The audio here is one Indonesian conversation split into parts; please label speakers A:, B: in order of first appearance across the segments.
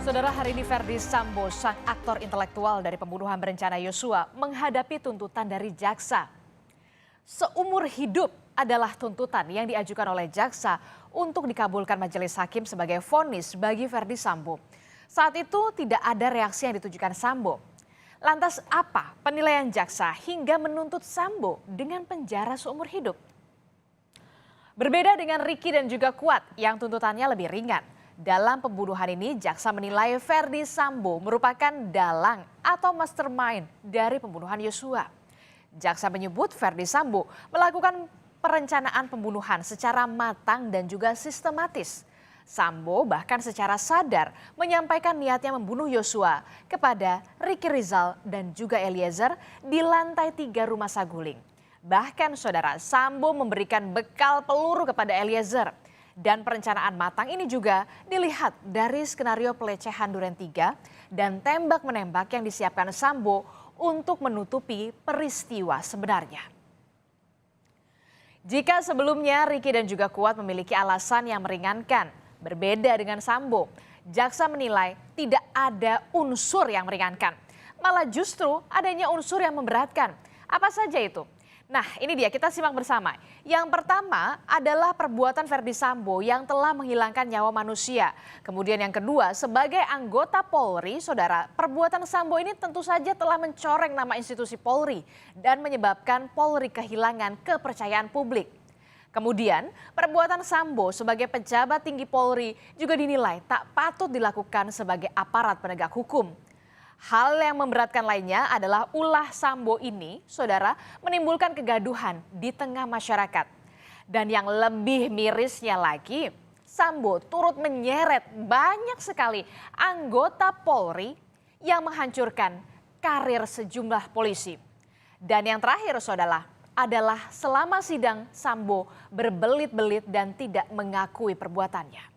A: Saudara, hari ini Ferdy Sambo, sang aktor intelektual dari pembunuhan berencana Yosua, menghadapi tuntutan dari jaksa. Seumur hidup adalah tuntutan yang diajukan oleh jaksa untuk dikabulkan majelis hakim sebagai vonis bagi Ferdy Sambo. Saat itu tidak ada reaksi yang ditujukan Sambo. Lantas apa penilaian jaksa hingga menuntut Sambo dengan penjara seumur hidup? Berbeda dengan Ricky dan juga Kuat yang tuntutannya lebih ringan. Dalam pembunuhan ini, jaksa menilai Ferdy Sambo merupakan dalang atau mastermind dari pembunuhan Yosua. Jaksa menyebut Ferdy Sambo melakukan perencanaan pembunuhan secara matang dan juga sistematis. Sambo bahkan secara sadar menyampaikan niatnya membunuh Yosua kepada Ricky Rizal dan juga Eliezer di lantai 3 rumah saguling. Bahkan saudara, Sambo memberikan bekal peluru kepada Eliezer. Dan perencanaan matang ini juga dilihat dari skenario pelecehan Duren 3 dan tembak-menembak yang disiapkan Sambo untuk menutupi peristiwa sebenarnya. Jika sebelumnya Ricky dan juga Kuat memiliki alasan yang meringankan, berbeda dengan Sambo, jaksa menilai tidak ada unsur yang meringankan. Malah justru adanya unsur yang memberatkan. Apa saja itu? Nah, ini dia, kita simak bersama. Yang pertama adalah perbuatan Ferdy Sambo yang telah menghilangkan nyawa manusia. Kemudian yang kedua, sebagai anggota Polri, saudara, perbuatan Sambo ini tentu saja telah mencoreng nama institusi Polri dan menyebabkan Polri kehilangan kepercayaan publik. Kemudian, perbuatan Sambo sebagai pejabat tinggi Polri juga dinilai tak patut dilakukan sebagai aparat penegak hukum. Hal yang memberatkan lainnya adalah ulah Sambo ini, saudara, menimbulkan kegaduhan di tengah masyarakat. Dan yang lebih mirisnya lagi, Sambo turut menyeret banyak sekali anggota Polri yang menghancurkan karir sejumlah polisi. Dan yang terakhir, saudara, adalah selama sidang Sambo berbelit-belit dan tidak mengakui perbuatannya.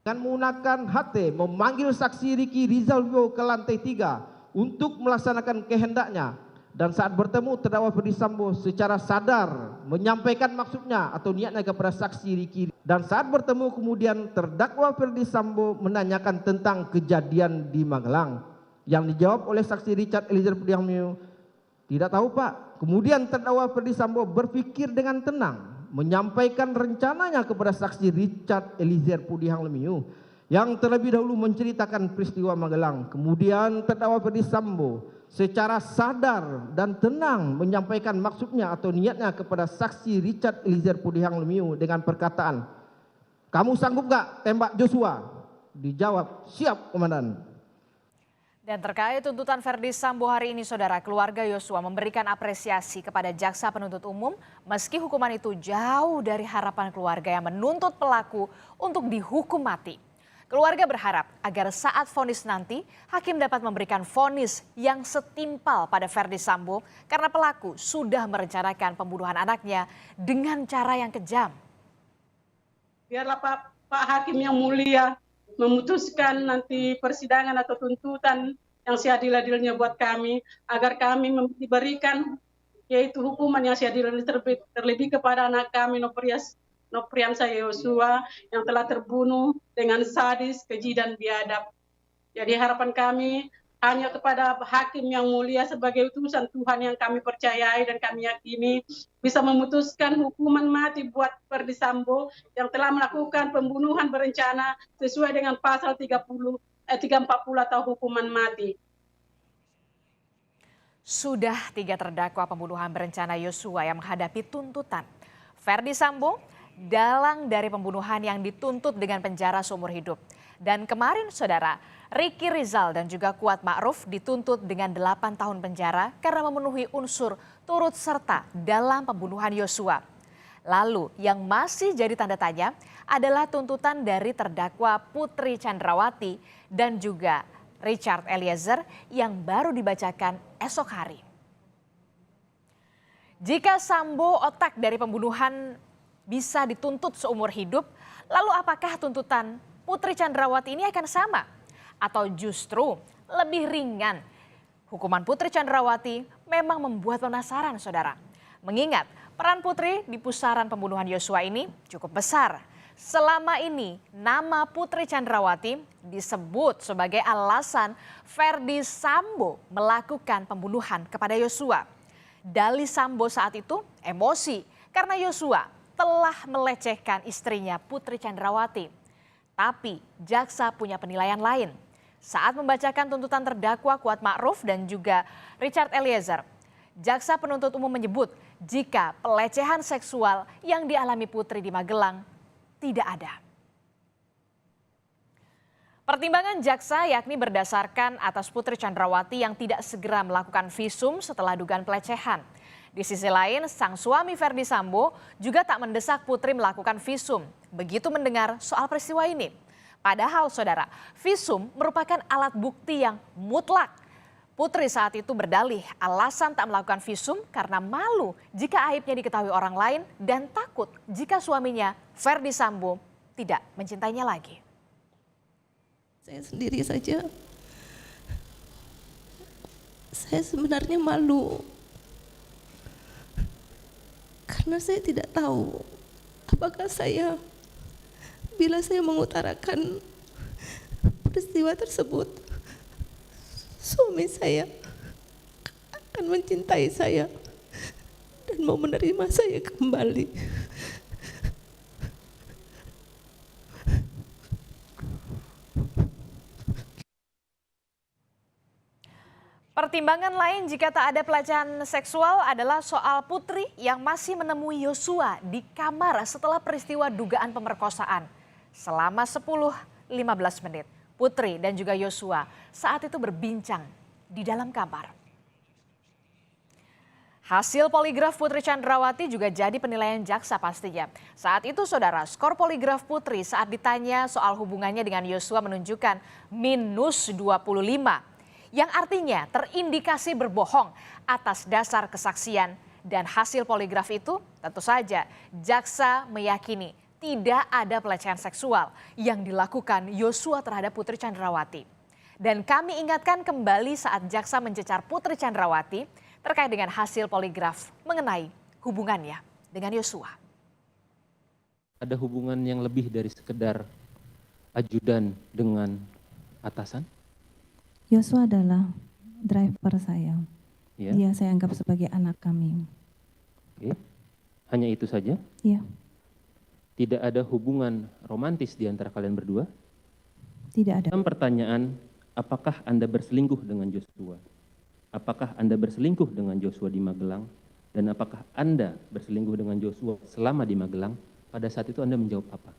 B: Dengan menggunakan HT memanggil saksi Ricky Rizal ke lantai 3 untuk melaksanakan kehendaknya. Dan saat bertemu terdakwa Ferdy Sambo secara sadar menyampaikan maksudnya atau niatnya kepada saksi Ricky. Dan saat bertemu kemudian terdakwa Ferdy Sambo menanyakan tentang kejadian di Magelang. Yang dijawab oleh saksi Richard Eliezer Pudiang Lumiu, tidak tahu Pak. Kemudian terdakwa Ferdy Sambo berpikir dengan tenang, menyampaikan rencananya kepada saksi Richard Eliezer Pudiang Lumiu yang terlebih dahulu menceritakan peristiwa Magelang. Kemudian terdakwa Ferdy Sambo secara sadar dan tenang menyampaikan maksudnya atau niatnya kepada saksi Richard Eliezer Pudiang Lumiu dengan perkataan, "Kamu sanggup gak tembak Joshua?" Dijawab, "Siap, Komandan."
A: Dan terkait tuntutan Ferdy Sambo hari ini, saudara, keluarga Yosua memberikan apresiasi kepada jaksa penuntut umum meski hukuman itu jauh dari harapan keluarga yang menuntut pelaku untuk dihukum mati. Keluarga berharap agar saat vonis nanti, hakim dapat memberikan vonis yang setimpal pada Ferdy Sambo karena pelaku sudah merencanakan pembunuhan anaknya dengan cara yang kejam.
C: Biarlah Pak Hakim yang mulia memutuskan nanti persidangan atau tuntutan yang seadil-adilnya buat kami, agar kami diberikan yaitu hukuman yang seadil-adilnya terlebih kepada anak kami Nopriansa Yosua yang telah terbunuh dengan sadis, keji dan biadab. Jadi harapan kami hanya kepada hakim yang mulia sebagai utusan Tuhan yang kami percayai dan kami yakini bisa memutuskan hukuman mati buat Ferdy Sambo yang telah melakukan pembunuhan berencana sesuai dengan pasal 340 atau hukuman mati.
A: Sudah 3 terdakwa pembunuhan berencana Yosua yang menghadapi tuntutan. Ferdy Sambo dalang dari pembunuhan yang dituntut dengan penjara seumur hidup. Dan kemarin saudara, Ricky Rizal dan juga Kuat Ma'ruf dituntut dengan 8 tahun penjara karena memenuhi unsur turut serta dalam pembunuhan Yosua. Lalu yang masih jadi tanda tanya adalah tuntutan dari terdakwa Putri Chandrawati dan juga Richard Eliezer yang baru dibacakan esok hari. Jika Sambo otak dari pembunuhan bisa dituntut seumur hidup, lalu apakah tuntutan Putri Chandrawati ini akan sama? Atau justru lebih ringan? Hukuman Putri Chandrawati memang membuat penasaran, saudara. Mengingat peran Putri di pusaran pembunuhan Yosua ini cukup besar. Selama ini nama Putri Chandrawati disebut sebagai alasan Verdi Sambo melakukan pembunuhan kepada Yosua. Dalih Sambo saat itu emosi karena Yosua telah melecehkan istrinya Putri Chandrawati. Tapi jaksa punya penilaian lain. Saat membacakan tuntutan terdakwa Kuat Ma'ruf dan juga Richard Eliezer, jaksa penuntut umum menyebut jika pelecehan seksual yang dialami Putri di Magelang tidak ada. Pertimbangan jaksa yakni berdasarkan atas Putri Chandrawati yang tidak segera melakukan visum setelah dugaan pelecehan. Di sisi lain, sang suami Verdi Sambo juga tak mendesak Putri melakukan visum begitu mendengar soal peristiwa ini. Padahal saudara, visum merupakan alat bukti yang mutlak. Putri saat itu berdalih alasan tak melakukan visum karena malu jika aibnya diketahui orang lain dan takut jika suaminya Verdi Sambo tidak mencintainya lagi.
D: Saya sendiri saja, saya sebenarnya malu karena saya tidak tahu apakah saya, bila saya mengutarakan peristiwa tersebut, suami saya akan mencintai saya dan mau menerima saya kembali.
A: Pertimbangan lain jika tak ada pelecehan seksual adalah soal Putri yang masih menemui Yosua di kamar setelah peristiwa dugaan pemerkosaan. Selama 10-15 menit, Putri dan juga Yosua saat itu berbincang di dalam kamar. Hasil poligraf Putri Chandrawati juga jadi penilaian jaksa pastinya. Saat itu saudara, skor poligraf Putri saat ditanya soal hubungannya dengan Yosua menunjukkan -25. Yang artinya terindikasi berbohong atas dasar kesaksian dan hasil poligraf itu tentu saja jaksa meyakini tidak ada pelecehan seksual yang dilakukan Yosua terhadap Putri Chandrawati. Dan kami ingatkan kembali saat jaksa mencecar Putri Chandrawati terkait dengan hasil poligraf mengenai hubungannya dengan Yosua.
E: Ada hubungan yang lebih dari sekedar ajudan dengan atasan?
F: Yosua adalah driver saya.
E: Ya.
F: Dia saya anggap sebagai anak kami.
E: Oke. Hanya itu saja?
F: Iya,
E: Tidak ada hubungan romantis di antara kalian berdua?
F: tidak ada.
E: Dalam pertanyaan, apakah Anda berselingkuh dengan Joshua? Apakah Anda berselingkuh dengan Joshua di Magelang? Dan apakah Anda berselingkuh dengan Joshua selama di Magelang? Pada saat itu Anda menjawab apa?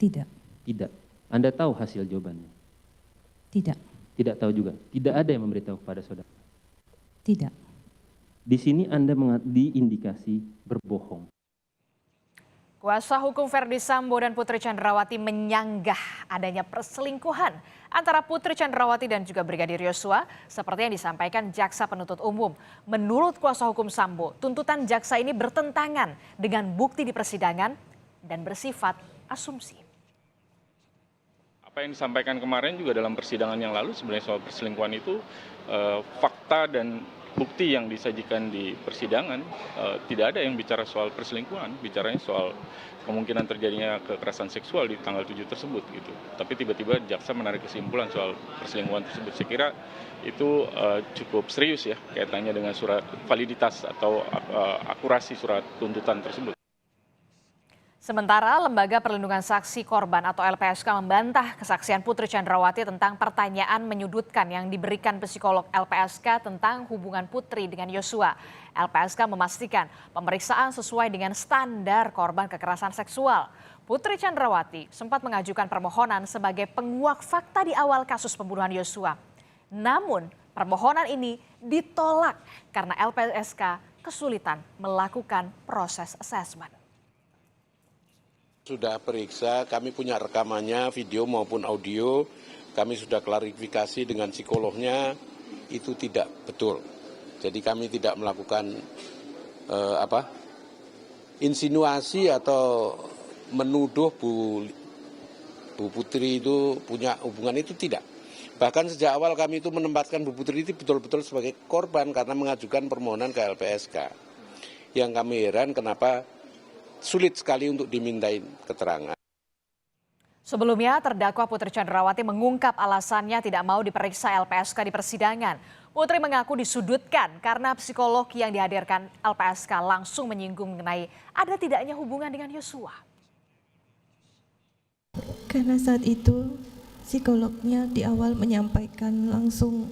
F: Tidak,
E: Tidak. Anda tahu hasil jawabannya?
F: tidak,
E: Tidak tahu juga. Tidak ada yang memberitahu kepada saudara.
F: tidak.
E: Di sini Anda diindikasi berbohong.
A: Kuasa hukum Verdi Sambo dan Putri Chandrawati menyanggah adanya perselingkuhan antara Putri Chandrawati dan juga Brigadir Yosua seperti yang disampaikan jaksa penuntut umum. Menurut kuasa hukum Sambo, tuntutan jaksa ini bertentangan dengan bukti di persidangan dan bersifat asumsi.
G: Apa yang disampaikan kemarin juga dalam persidangan yang lalu sebenarnya soal perselingkuhan itu fakta dan bukti yang disajikan di persidangan tidak ada yang bicara soal perselingkuhan, bicaranya soal kemungkinan terjadinya kekerasan seksual di tanggal 7 tersebut gitu. Tapi tiba-tiba jaksa menarik kesimpulan soal perselingkuhan tersebut. Saya kira itu cukup serius ya kaitannya dengan surat validitas atau akurasi surat tuntutan tersebut.
A: Sementara Lembaga Perlindungan Saksi Korban atau LPSK membantah kesaksian Putri Chandrawati tentang pertanyaan menyudutkan yang diberikan psikolog LPSK tentang hubungan Putri dengan Yosua. LPSK memastikan pemeriksaan sesuai dengan standar korban kekerasan seksual. Putri Chandrawati sempat mengajukan permohonan sebagai penguak fakta di awal kasus pembunuhan Yosua. Namun permohonan ini ditolak karena LPSK kesulitan melakukan proses asesmen.
H: Sudah periksa, kami punya rekamannya, video maupun audio. Kami sudah klarifikasi dengan psikolognya, itu tidak betul. Jadi kami tidak melakukan insinuasi atau menuduh Bu Putri itu punya hubungan, itu tidak. Bahkan sejak awal kami itu menempatkan Bu Putri itu betul-betul sebagai korban karena mengajukan permohonan ke LPSK. Yang kami heran kenapa sulit sekali untuk dimintain keterangan.
A: Sebelumnya, terdakwa Putri Chandrawati mengungkap alasannya tidak mau diperiksa LPSK di persidangan. Putri mengaku disudutkan karena psikolog yang dihadirkan LPSK langsung menyinggung mengenai ada tidaknya hubungan dengan Yosua.
D: Karena saat itu psikolognya di awal menyampaikan langsung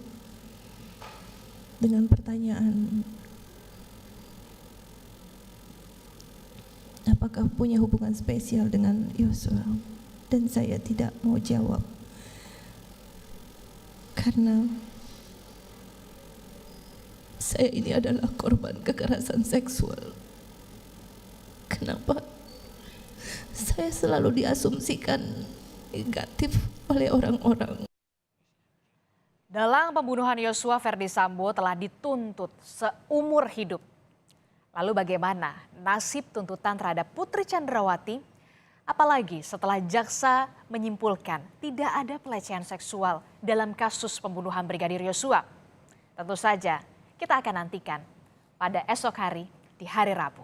D: dengan pertanyaan, apakah punya hubungan spesial dengan Yosua? Dan saya tidak mau jawab karena saya ini adalah korban kekerasan seksual. Kenapa saya selalu diasumsikan negatif oleh orang-orang?
A: Dalam pembunuhan Yosua, Ferdi Sambo telah dituntut seumur hidup. Lalu bagaimana nasib tuntutan terhadap Putri Chandrawati? Apalagi setelah jaksa menyimpulkan tidak ada pelecehan seksual dalam kasus pembunuhan Brigadir Yosua. Tentu saja kita akan nantikan pada esok hari di hari Rabu.